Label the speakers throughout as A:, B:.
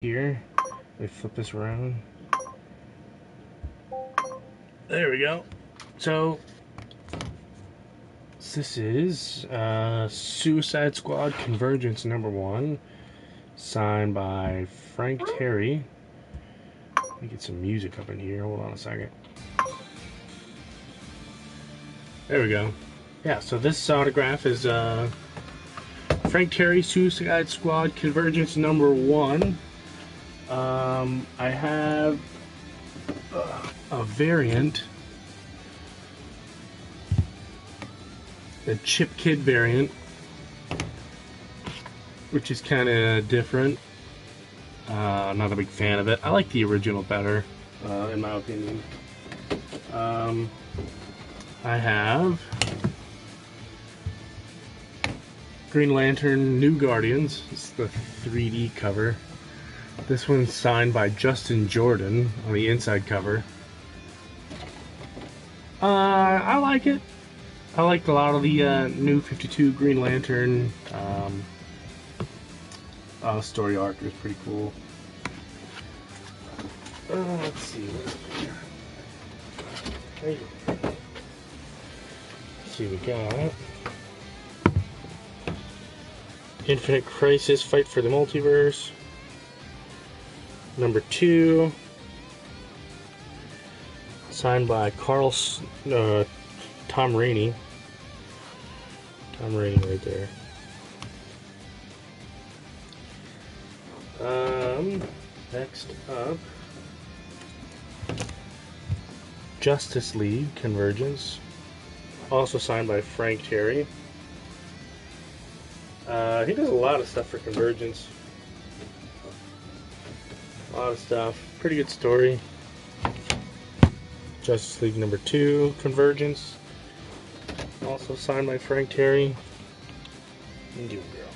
A: Here, let me flip this around. There we go. So this is Suicide Squad Convergence #1, signed by Frank Terry. Let me get some music up in here. Hold on a second. There we go. Yeah, so this autograph is Frank Terry, Suicide Squad Convergence #1. I have a variant, the Chip Kid variant, which is kind of different. Not a big fan of it. I like the original better, in my opinion. I have Green Lantern New Guardians. It's the 3D cover. This one's signed by Justin Jordan on the inside cover. I like it. I liked a lot of the new 52 Green Lantern story arc. It was pretty cool. Let's see. Let's see, we got Infinite Crisis: Fight for the Multiverse #2, signed by Tom Rainey. Tom Rainey right there. Next up, Justice League Convergence, also signed by Frank Terry. He does a lot of stuff for Convergence. A lot of stuff. Pretty good story. Justice League #2, Convergence, also signed by Frank Terry. And you, girl.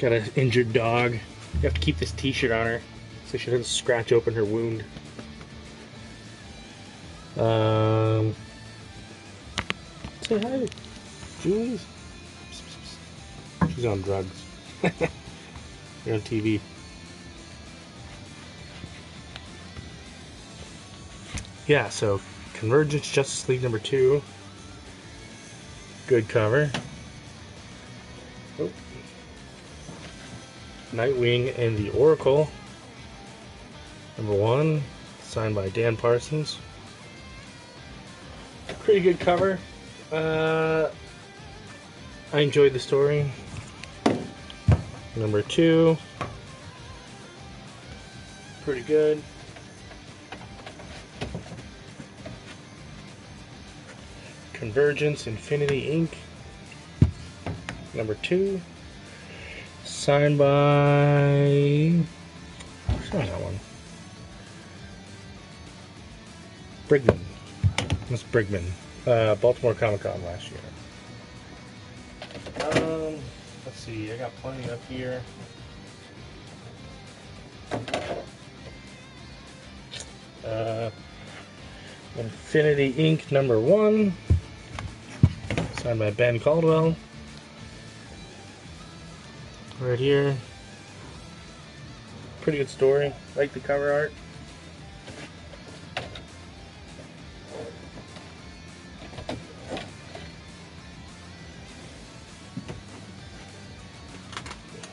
A: Got an injured dog. You have to keep this t-shirt on her so she doesn't scratch open her wound. Say hi, Julie. She's on drugs. You're on TV. Yeah, so Convergence, Justice League #2. Good cover. Oh. Nightwing and the Oracle #1, signed by Dan Parsons. Pretty good cover. I enjoyed the story. #2, pretty good. Convergence Infinity Inc. #2, signed by, who's that one? Brigman. That's Brigman. Baltimore Comic-Con last year. Let's see, I got plenty up here. Infinity Inc. #1, signed by Ben Caldwell. Right here. Pretty good story. Like the cover art.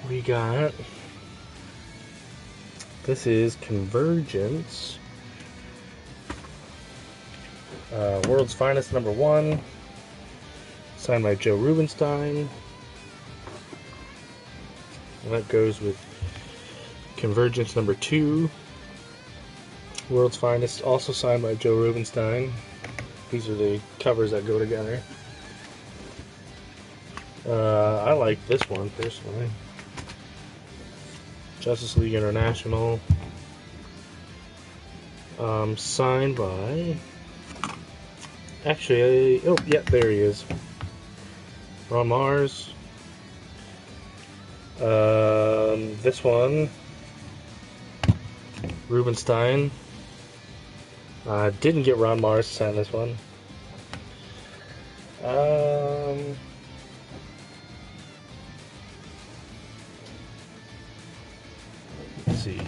A: We got, this is Convergence, World's Finest #1, signed by Joe Rubinstein. And that goes with Convergence #2, World's Finest, also signed by Joe Rubinstein. These are the covers that go together. I like this one personally. Justice League International, signed by, actually, oh yeah, there he is, Ron Mars. This one, Rubinstein. Didn't get Ron Mars to sign this one. see.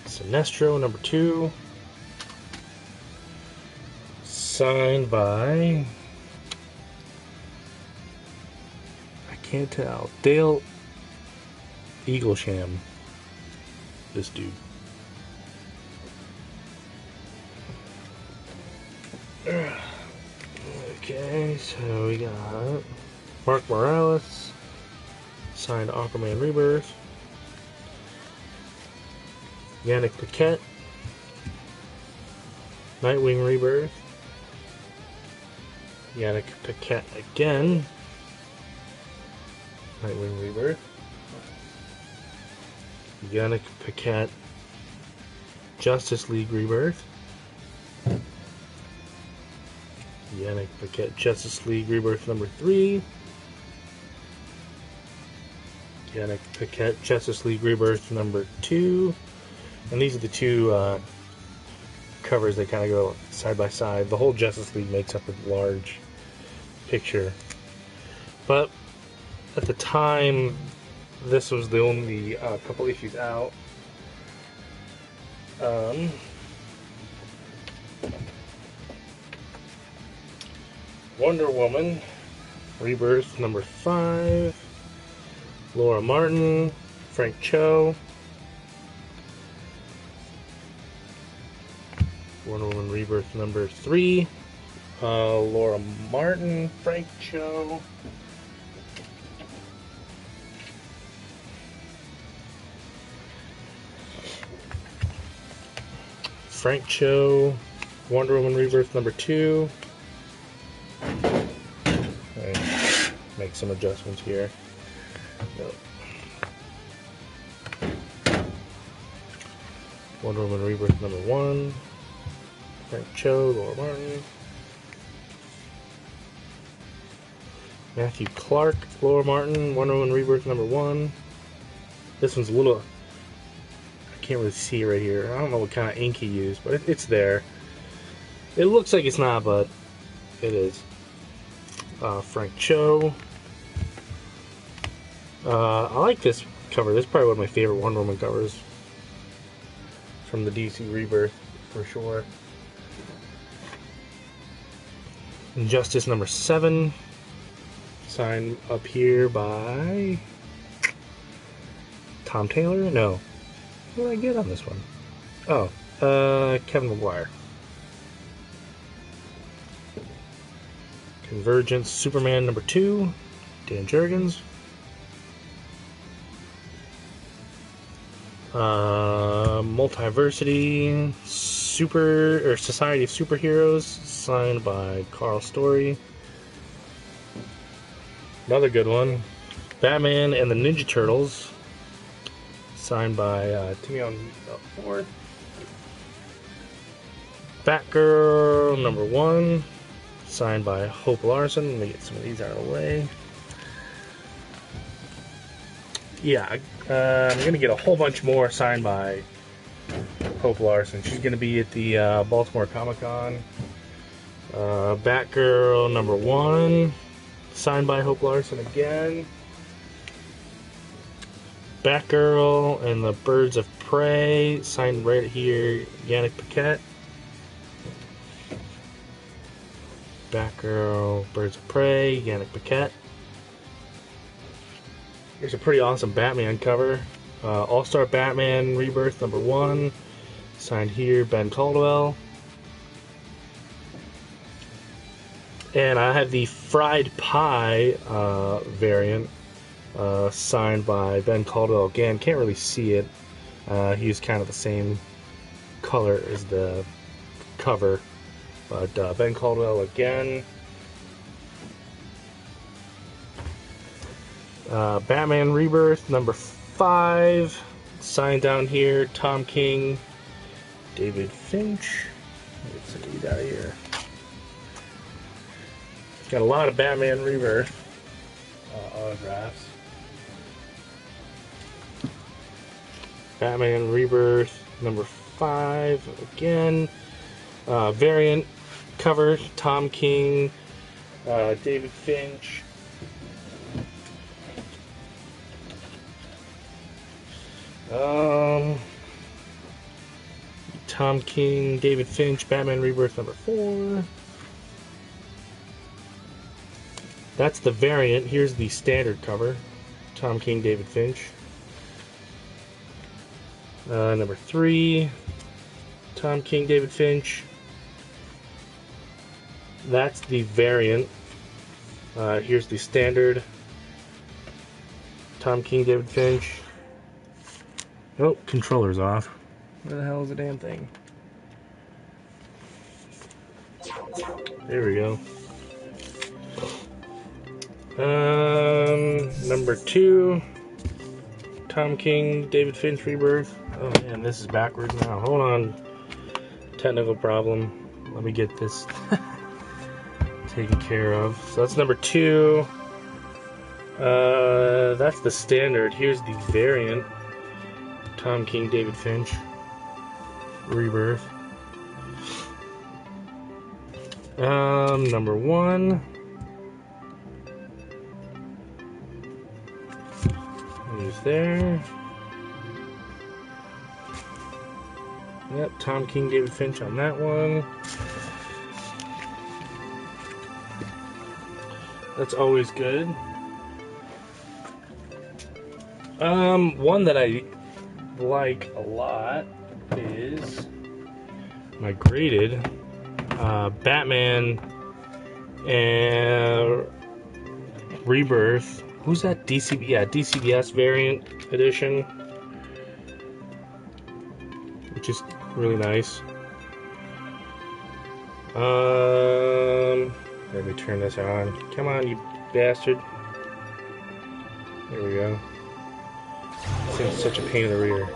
A: Sinestro number 2. Signed by, I can't tell, Dale Eaglesham. This dude. Okay, so we got Mark Morales, signed Aquaman Rebirth. Yannick Paquette, Nightwing Rebirth. Yannick Paquette again, Nightwing Rebirth. Yannick Paquette, Justice League Rebirth. Yannick Paquette, Justice League Rebirth number 3. Yannick Paquette, Justice League Rebirth number 2. And these are the two covers that kind of go side by side. The whole Justice League makes up a large picture. But at the time, this was the only couple issues out. Wonder Woman Rebirth number 5. Laura Martin, Frank Cho. Wonder Woman Rebirth number 3. Laura Martin, Frank Cho. Frank Cho, Wonder Woman Rebirth number 2. Make some adjustments here. Nope. Wonder Woman Rebirth number 1. Frank Cho, Laura Martin. Matthew Clark, Laura Martin, Wonder Woman Rebirth number 1. This one's a little, I can't really see it right here. I don't know what kind of ink he used, but it's there. It looks like it's not, but it is. Frank Cho. I like this cover. This is probably one of my favorite Wonder Woman covers from the DC Rebirth, for sure. Injustice number 7. Signed up here by Tom Taylor? No. What did I get on this one? Oh, Kevin McGuire. Convergence Superman number 2. Dan Jurgens. Multiversity Society of Superheroes, signed by Carl Story. Another good one, Batman and the Ninja Turtles, signed by Timion Ford. Batgirl number 1, signed by Hope Larson. Let me get some of these out of the way. Yeah, I'm going to get a whole bunch more signed by Hope Larson. She's going to be at the Baltimore Comic-Con. Batgirl number 1, signed by Hope Larson again. Batgirl and the Birds of Prey, signed right here, Yannick Paquette. Batgirl, Birds of Prey, Yannick Paquette. Here's a pretty awesome Batman cover. All-Star Batman Rebirth number 1, signed here, Ben Caldwell. And I have the Fried Pie variant, signed by Ben Caldwell again. Can't really see it. He used kind of the same color as the cover. But Ben Caldwell again. Batman Rebirth number 5, signed down here, Tom King, David Finch. Get some of these out of here. Got a lot of Batman Rebirth autographs. Batman Rebirth number 5 again. Variant cover, Tom King, David Finch. Tom King, David Finch, Batman Rebirth number 4. That's the variant. Here's the standard cover. Tom King, David Finch. Number 3. Tom King, David Finch. That's the variant. Here's the standard. Tom King, David Finch. Oh, controller's off. Where the hell is the damn thing? There we go. Number 2. Tom King, David Finch Rebirth. Oh man, this is backwards now. Hold on. Technical problem. Let me get this taken care of. So that's number 2. That's the standard. Here's the variant. Tom King, David Finch Rebirth. Number 1. He's there. Yep, Tom King, David Finch on that one. That's always good. One that I like a lot is my graded Batman and Rebirth. Who's that? DCBS variant edition, which is really nice. Let me turn this on. Come on, you bastard. There we go. This thing's such a pain in the rear.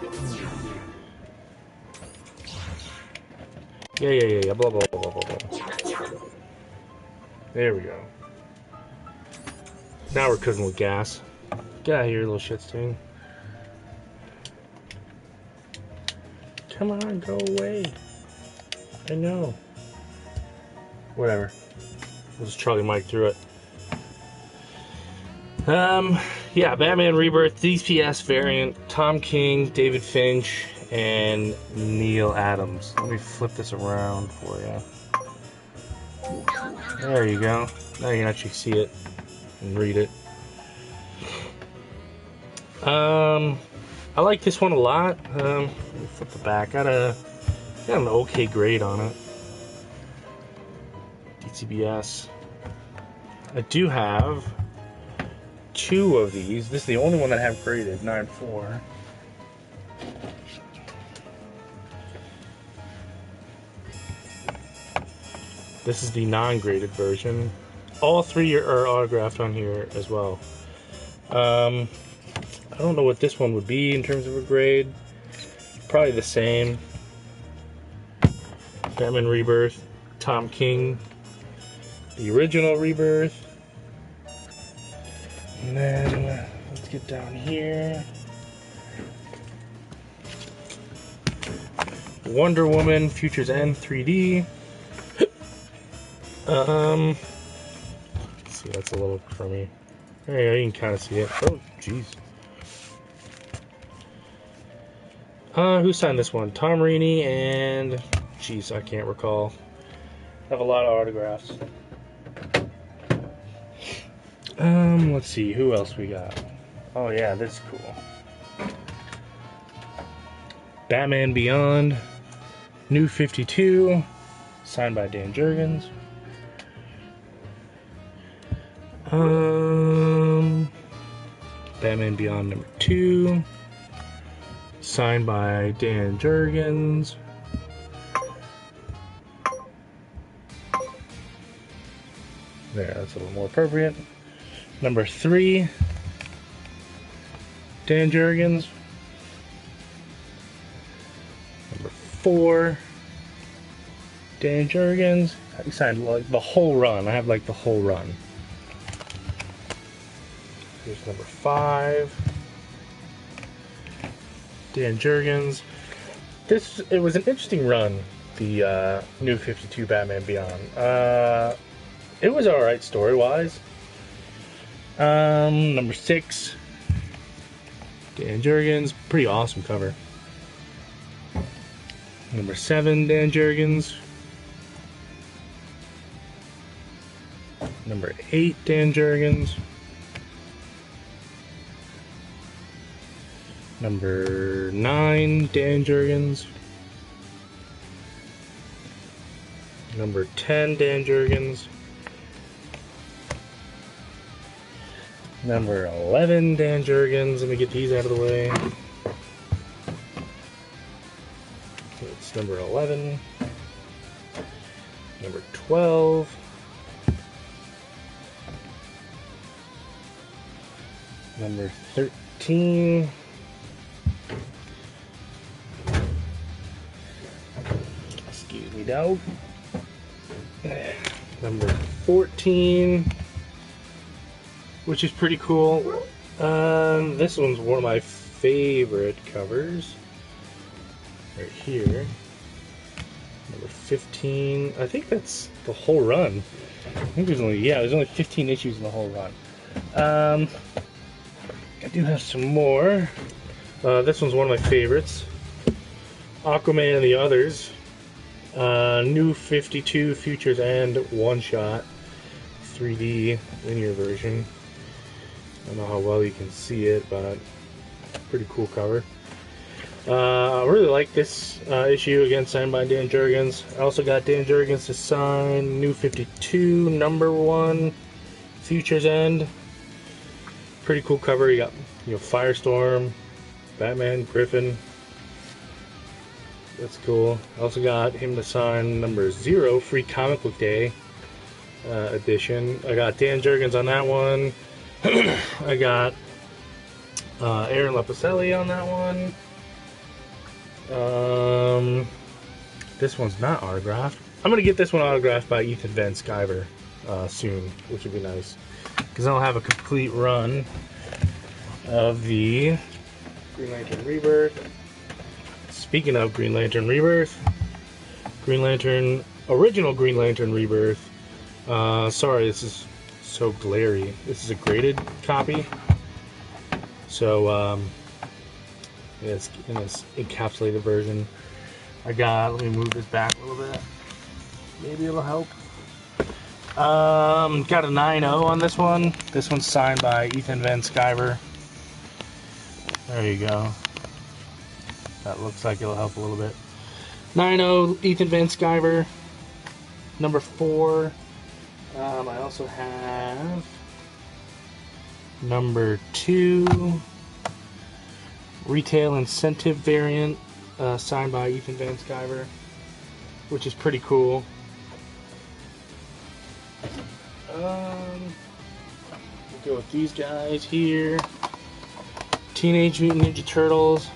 A: Yeah. Blah, blah, blah, blah, blah. There we go. Now we're cooking with gas. Get out of here, little shit stain. Come on, go away. I know. Whatever. We'll just Charlie Mike through it. Yeah, Batman Rebirth, DCBS variant, Tom King, David Finch, and Neal Adams. Let me flip this around for you. There you go. Now you can actually see it and read it. I like this one a lot. Let me flip the back. Got an okay grade on it. DCBS. I do have 2 of these. This is the only one that I have graded, 9.4. This is the non-graded version. All 3 are autographed on here as well. I don't know what this one would be in terms of a grade. Probably the same. Batman Rebirth, Tom King, the original Rebirth. And then let's get down here. Wonder Woman, Future's End 3D. Let's see, that's a little crummy. There you go, you can kind of see it. Oh, jeez. Who signed this one? Tom Rainey and... Jeez, I can't recall. I have a lot of autographs. Let's see, who else we got? Oh yeah, this is cool. Batman Beyond, New 52, signed by Dan Jurgens. Batman Beyond number 2, signed by Dan Jurgens. There, that's a little more appropriate. Number 3, Dan Jurgens. Number 4, Dan Jurgens. He signed like the whole run. I have like the whole run. Here's number 5, Dan Jurgens. It was an interesting run, the New 52 Batman Beyond. It was alright story-wise. Number 6, Dan Jurgens, pretty awesome cover. Number 7, Dan Jurgens. Number 8, Dan Jurgens. Number 9, Dan Jurgens. Number 10, Dan Jurgens. Number 11, Dan Jurgens. Let me get these out of the way. It's number 11. Number 12. Number 13. Excuse me, dog. Number 14, which is pretty cool. This one's one of my favorite covers. Right here. Number 15. I think that's the whole run. I think there's only 15 issues in the whole run. I do have some more. This one's one of my favorites. Aquaman and the Others. New 52 Futures and One Shot 3D linear version. I don't know how well you can see it, but pretty cool cover. I really like this issue, again signed by Dan Jurgens. I also got Dan Jurgens to sign New 52 number 1 Futures End. Pretty cool cover. You got Firestorm, Batman, Griffin. That's cool. I also got him to sign number 0 Free Comic Book Day edition. I got Dan Jurgens on that one. I got Aaron Lapicelli on that one. This one's not autographed. I'm gonna get this one autographed by Ethan Van Sciver soon, which would be nice, because I'll have a complete run of the Green Lantern Rebirth. Speaking of Green Lantern Rebirth, original Green Lantern Rebirth. Sorry, this is so glary. This is a graded copy. So, it's in this encapsulated version. Let me move this back a little bit. Maybe it'll help. Got a 9.0 on this one. This one's signed by Ethan Van Sciver. There you go. That looks like it'll help a little bit. 9.0 Ethan Van Sciver. Number 4. I also have number 2 retail incentive variant signed by Ethan Van Sciver, which is pretty cool. We'll go with these guys here. Teenage Mutant Ninja Turtles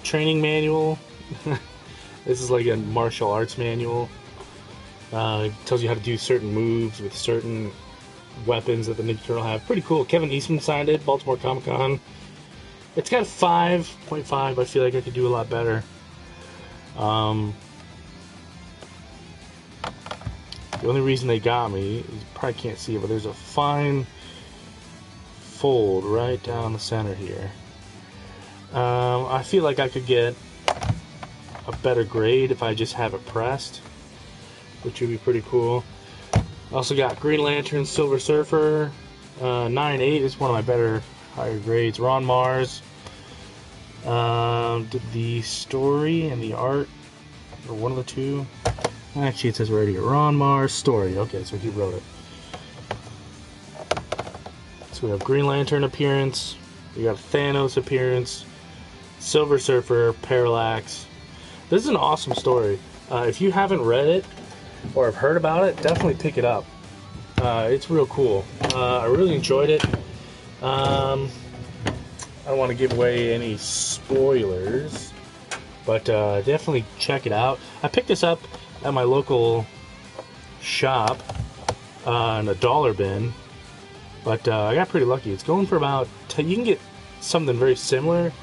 A: training manual. This is like a martial arts manual. It tells you how to do certain moves with certain weapons that the Ninja Turtle have. Pretty cool. Kevin Eastman signed it, Baltimore Comic Con. It's got a 5.5. I feel like I could do a lot better. The only reason they got me, you probably can't see it, but there's a fine fold right down the center here. I feel like I could get a better grade if I just have it pressed, which would be pretty cool. I also got Green Lantern Silver Surfer 9.8 is one of my better higher grades. Ron Mars did the story and the art, or one of the two. Actually, it says right here, Ron Mars story. Okay, so he wrote it. So we have Green Lantern appearance, we got Thanos appearance, Silver Surfer, Parallax. This is an awesome story. If you haven't read it or have heard about it, definitely pick it up. It's real cool. I really enjoyed it. I don't want to give away any spoilers, but definitely check it out. I picked this up at my local shop in a dollar bin, but I got pretty lucky. It's going for about you can get something very similar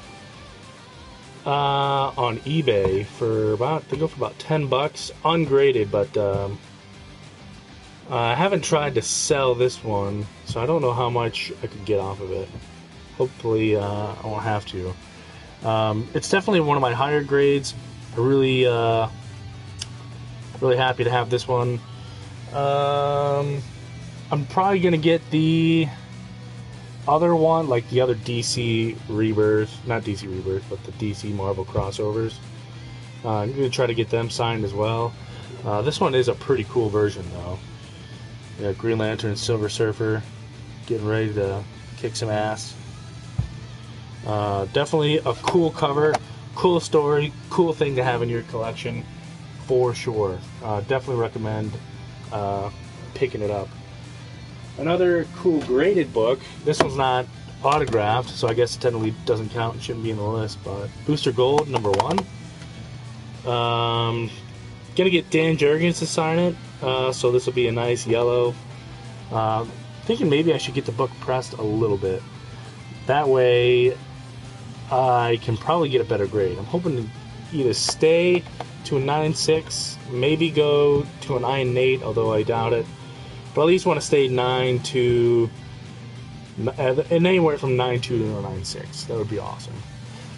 A: on eBay for they go for about $10 ungraded, but I haven't tried to sell this one, so I don't know how much I could get off of it. hopefully I won't have to. It's definitely one of my higher grades. I really happy to have this one. I'm probably gonna get the other one, like the other DC Rebirth, not DC Rebirth, but the DC Marvel crossovers. I'm gonna try to get them signed as well. This one is a pretty cool version, though. Yeah, Green Lantern, Silver Surfer, getting ready to kick some ass. Definitely a cool cover, cool story, cool thing to have in your collection, for sure. Definitely recommend picking it up. Another cool graded book. This one's not autographed, so I guess it technically doesn't count and shouldn't be in the list, but Booster Gold, #1. Gonna get Dan Jurgens to sign it, so this will be a nice yellow. Thinking maybe I should get the book pressed a little bit. That way I can probably get a better grade. I'm hoping to either stay to a 9.6, maybe go to an 9.8, although I doubt it. But at least want to stay 9 to, and anywhere from 9.2 to a 9.6. That would be awesome.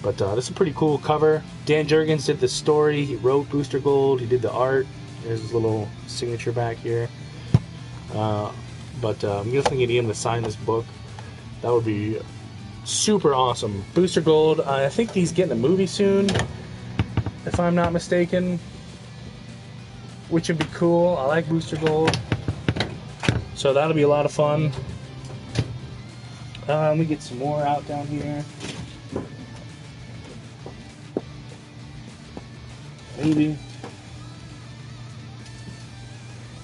A: But this is a pretty cool cover. Dan Jurgens did the story. He wrote Booster Gold. He did the art. There's his little signature back here. But I'm definitely getting him to sign this book. That would be super awesome. Booster Gold. I think he's getting a movie soon, if I'm not mistaken, which would be cool. I like Booster Gold. So that'll be a lot of fun. Let me get some more out down here. Maybe.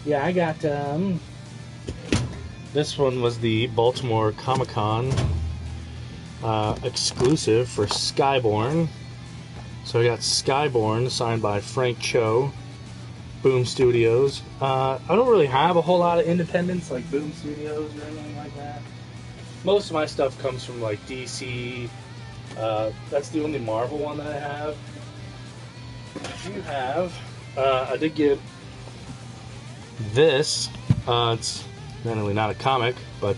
A: Yeah, I got, this one was the Baltimore Comic-Con exclusive for Skyborn. So I got Skyborn signed by Frank Cho, Boom Studios. I don't really have a whole lot of independents like Boom Studios or anything like that. Most of my stuff comes from like DC. That's the only Marvel one that I have. I do have, I did get this. It's really not a comic, but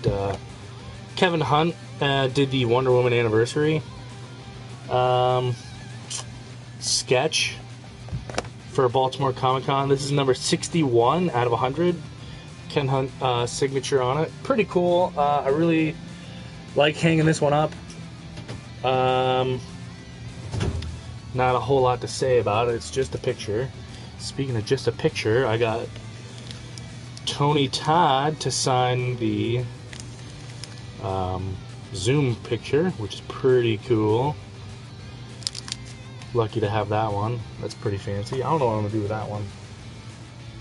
A: Kevin Hunt did the Wonder Woman anniversary sketch for Baltimore Comic-Con. This is number 61 out of 100. Ken Hunt signature on it. Pretty cool. I really like hanging this one up. Not a whole lot to say about it. It's just a picture. Speaking of just a picture, I got Tony Todd to sign the Zoom picture, which is pretty cool. Lucky to have that one. That's pretty fancy. I don't know what I'm gonna do with that one.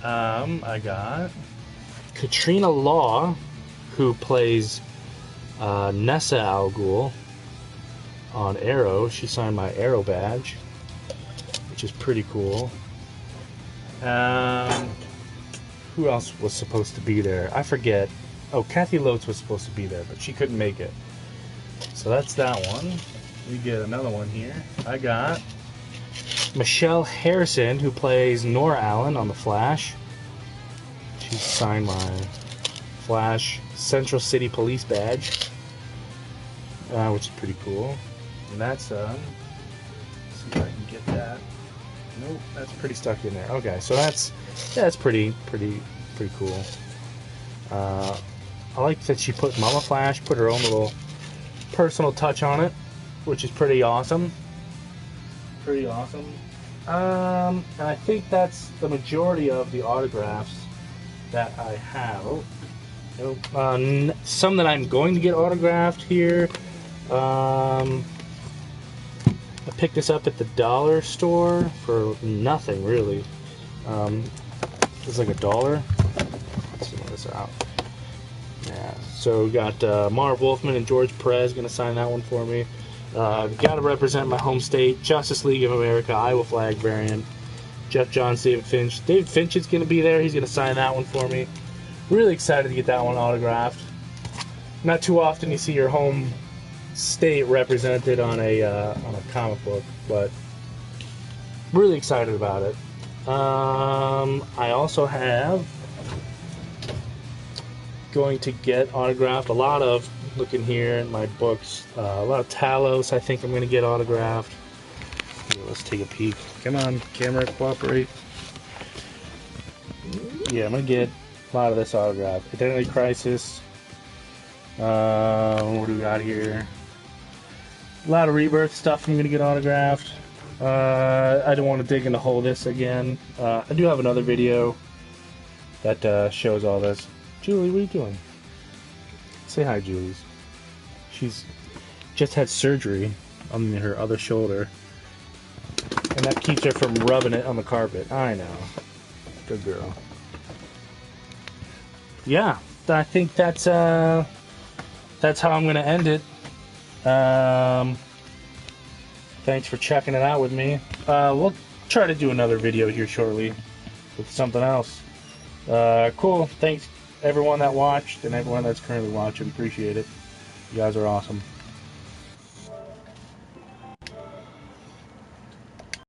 A: I got Katrina Law, who plays Nessa Al Ghul on Arrow. She signed my Arrow badge, which is pretty cool. Who else was supposed to be there? I forget. Oh, Kathy Lotes was supposed to be there, but she couldn't make it. So that's that one. We get another one here. I got Michelle Harrison, who plays Nora Allen on The Flash. She signed my Flash Central City Police badge, which is pretty cool. And that's, let's see if I can get that. Nope, that's pretty stuck in there. Okay, so that's pretty cool. I like that she put Mama Flash, put her own little personal touch on it, which is pretty awesome. Pretty awesome. And I think that's the majority of the autographs that I have. Some that I'm going to get autographed here. I picked this up at the dollar store for nothing, really. It's like $1. Let's see this out. Yeah, so we got Marv Wolfman and George Perez going to sign that one for me. Got to represent my home state, Justice League of America, Iowa flag variant. Jeff Johns, David Finch. David Finch is going to be there. He's going to sign that one for me. Really excited to get that one autographed. Not too often you see your home state represented on a comic book, but really excited about it. I also have going to get autographed a lot of looking here at my books. A lot of Talos I think I'm going to get autographed. Here, let's take a peek. Come on, camera, cooperate. Yeah, I'm going to get a lot of this autographed. Identity Crisis. What do we got here? A lot of Rebirth stuff I'm going to get autographed. I don't want to dig into all this again. I do have another video that shows all this. Julie, what are you doing? Say hi, Julie. She's just had surgery on her other shoulder, and that keeps her from rubbing it on the carpet. I know. Good girl. Yeah, I think that's how I'm going to end it. Thanks for checking it out with me. We'll try to do another video here shortly with something else. Cool. Thanks everyone that watched and everyone that's currently watching. Appreciate it. You guys are awesome.